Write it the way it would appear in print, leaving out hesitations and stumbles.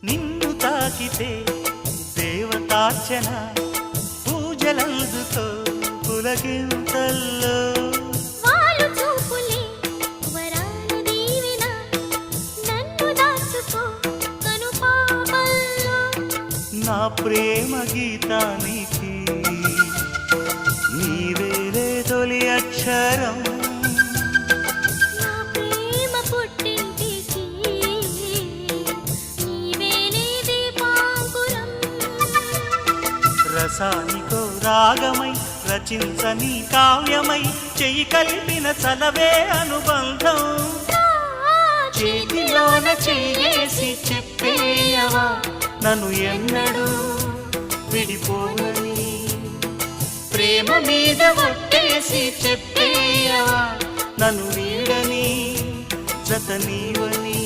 నిన్ను తాకితే దేవతార్చన పూజలందుకో పులకింతల్లో వాళ్ళు చూపులే వరాలు దీవెన నన్ను దాచుకో కనుపాపల్లో నా ప్రేమ గీతానికి నీవేలే తొలి అక్షరం నా ప్రేమ పుట్టింటికి నీవేలే దీపాంకురం రసానికో రాగమై రచించని కావ్యమై చెయ్యి కలిపిన చలవే అనుబంధం చేతిలోన చేసి చెప్పేయవా నన్ను ఎన్నడూ విడిపోనని ప్రేమ మీద ఒట్టేసి చెప్పేయవా నన్ను వీడని జత నీవని